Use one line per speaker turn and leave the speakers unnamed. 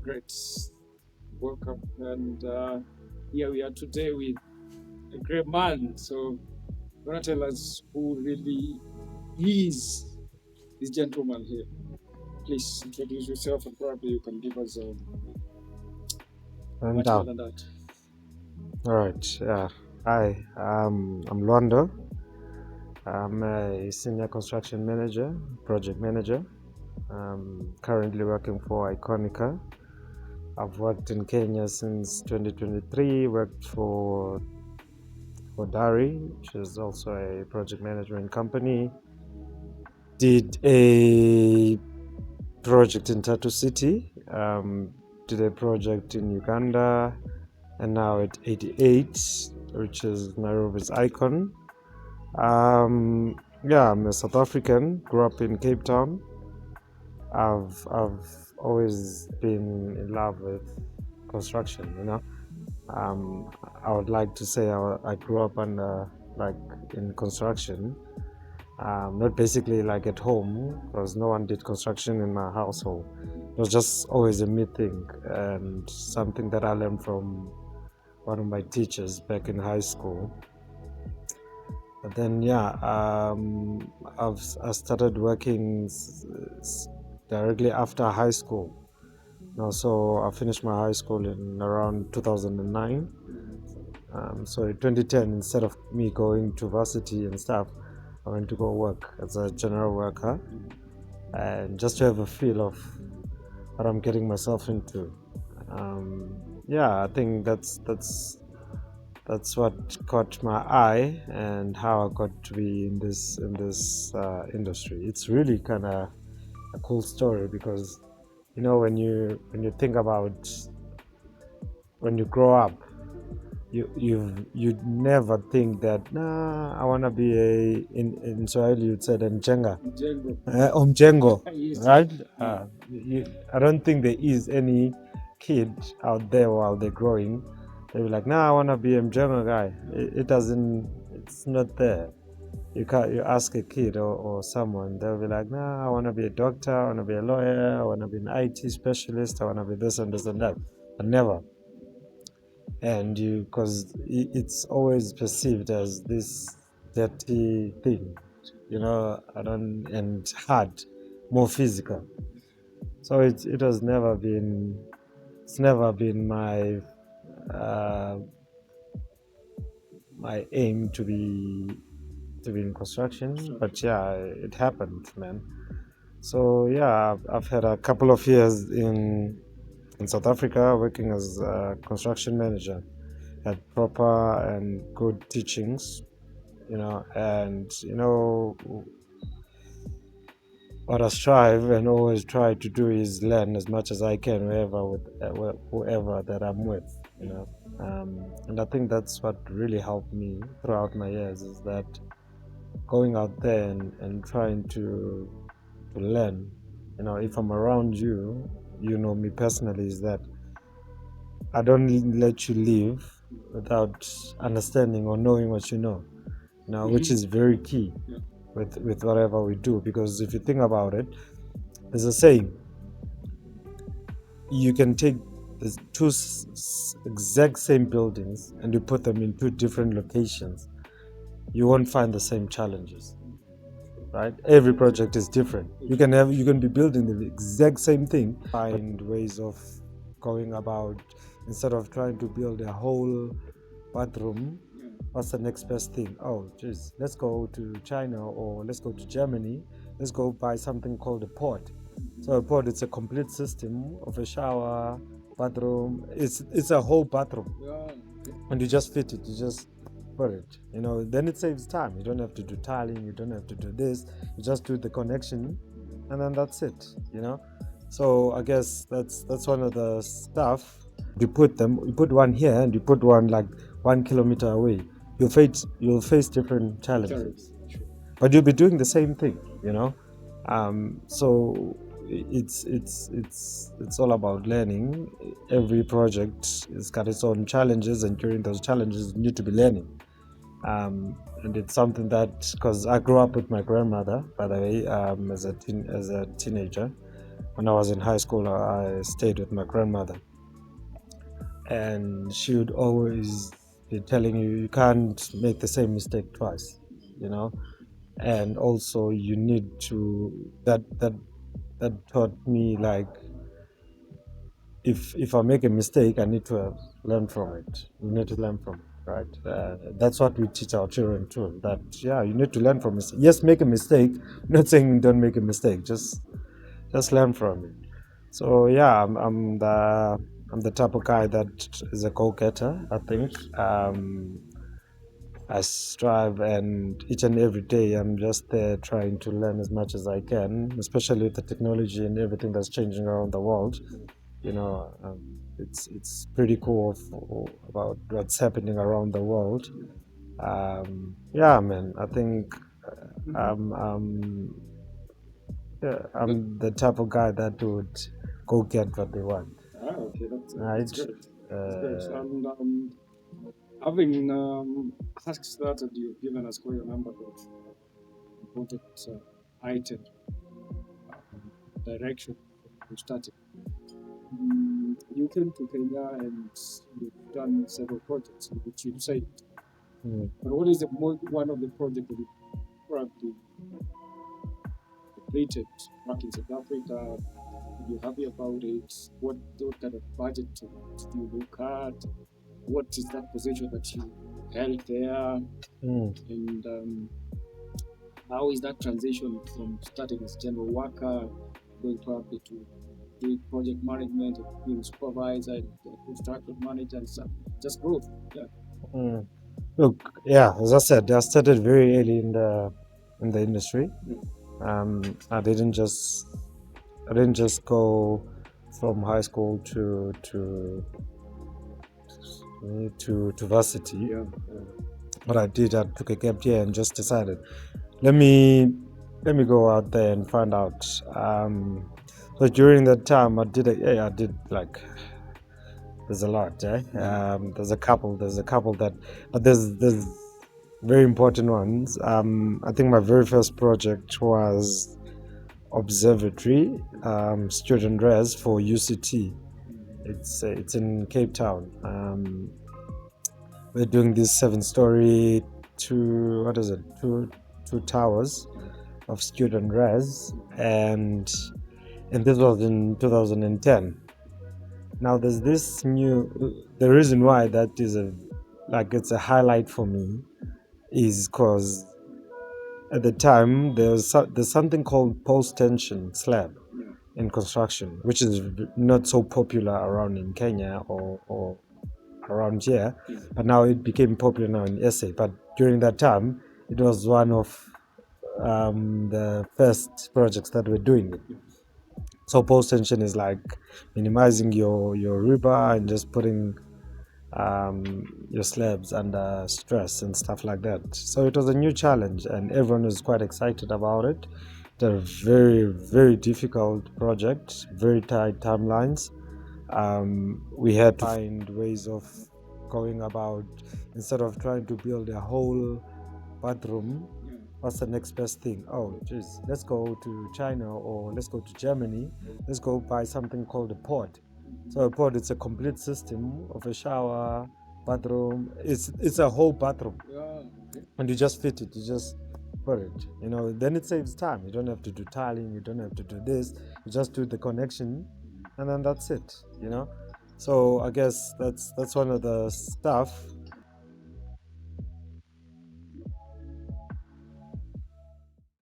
great. Welcome. And here we are today with a great man. So, you want to tell us who really is this gentleman here? Please introduce yourself and probably you can give us
And
much more than that.
all right, yeah. Hi, I'm Luando. I'm a senior construction manager, project manager. I'm currently working for Iconica. I've worked in Kenya since 2023. Worked for Dari, which is also a project management company. Did a project in Tatu City. Did a project in Uganda, and now at 88, which is Nairobi's Icon. Yeah, I'm a South African. Grew up in Cape Town. I've always been in love with construction. I would like to say I grew up under like in construction. Not basically like at home, because no one did construction in my household. It was just always a me thing and something that I learned from one of my teachers back in high school. But then, yeah, I started working directly after high school. So I finished my high school in around 2009. So in 2010, instead of me going to varsity and stuff, I went to go work as a general worker, and just to have a feel of what I'm getting myself into. Yeah, I think that's what caught my eye and how I got to be in this industry. It's really kind of a cool story because when you think about when you grow up, you'd never think that I want to be in Swahili you'd say mjenga
Django.
omjengo,
Yes.
right? I don't think there is any kid out there while they're growing they'll be like, I want to be a mjengo guy. It doesn't, it's not there. You ask a kid or someone, they'll be like, I want to be a doctor, I want to be a lawyer, I want to be an IT specialist, I want to be this and this and that. But never. And because it's always perceived as this dirty thing, and hard, more physical. So it has never been, it's never been uh, my aim to be in construction. But yeah, it happened, man. So yeah, I've had a couple of years in South Africa working as a construction manager. Had proper and good teachings, and what I strive and always try to do is learn as much as I can whoever that I'm with, and I think that's what really helped me throughout my years is that going out there and trying to learn. If I'm around you, me personally, is that I don't let you live without understanding or knowing what you know. Which is very key
Yeah.
with whatever we do. Because if you think about it, there's a saying: you can take the two exact same buildings and you put them in two different locations, you won't find the same challenges. Right? Every project is different. You can be building the exact same thing, find ways of going about. Instead of trying to build a whole bathroom, what's the next best thing? Oh geez, let's go to China or let's go to Germany. Let's go buy something called a pod. So a pod, it's a complete system of a shower, bathroom. It's a whole bathroom,
Yeah.
and you just fit it. You just put it. Then it saves time. You don't have to do tiling. You don't have to do this. You just do the connection, and then that's it. So I guess that's one of the stuff. You put one here and you put one like 1 kilometer away. You'll face different challenges, but you'll be doing the same thing. So it's all about learning. Every project has got its own challenges, and during those challenges, you need to be learning. And it's something that, because I grew up with my grandmother, by the way, as a teenager. when I was in high school, I stayed with my grandmother, and she would always be telling you you can't make the same mistake twice, you know. And also you need to that taught me like if I make a mistake, I need to learn from it. You need to learn from it, right? That's what we teach our children too. That yeah, you need to learn from it. Yes, make a mistake. I'm not saying don't make a mistake. Just learn from it. So yeah, I'm the type of guy that is a go-getter. I think I strive, and each and every day I'm just there trying to learn as much as I can, especially with the technology and everything that's changing around the world. You know, it's pretty cool about what's happening around the world. Yeah, man, I think yeah, I'm the type of guy that would go get what they want.
Okay, that's
Right?
great. That's great.
Uh,
And having asked that, and you've given us quite a number of important items, direction to starting. You came to Kenya and you've done several projects, which you said.
mm,
But what is one of the projects that you probably completed back in South Africa? You're happy about it? What kind of budget did you look at? What is that position that you held there?
mm.
And how is that transition from starting as general worker, going probably to doing project management, being supervisor, and construction manager, and stuff? Just growth. Yeah.
Mm. Look, yeah, as I said, I started very early in the industry. I didn't just go from high school to varsity.
Yeah.
What I did, I took a gap year and just decided, let me let me go out there and find out. So during that time, I did like there's a lot, eh? There's a couple that, but there's very important ones. I think my very first project was observatory, student res for UCT. It's in Cape Town. We're doing this 7-story, two towers of student res, and this was in 2010. Now there's this new. The reason why that is it's a highlight for me is because at the time there's something called post tension slab in construction, which is not so popular around in Kenya or around here, but now it became popular now in SA. But during that time, it was one of the first projects that we're doing it. So post tension is like minimizing your rebar and just putting your slabs under stress and stuff like that. So it was a new challenge, and everyone was quite excited about it. It's a very, very difficult project, very tight timelines. We had to find ways of going about, instead of trying to build a whole bathroom, what's the next best thing? Oh, geez, let's go to China or let's go to Germany. Let's go buy something called a pod. So a pod, it's a complete system of a shower, bathroom. It's a whole bathroom,
Yeah.
and you just fit it. You just put it. Then it saves time. You don't have to do tiling. You don't have to do this. You just do the connection, and then that's it. So I guess that's one of the stuff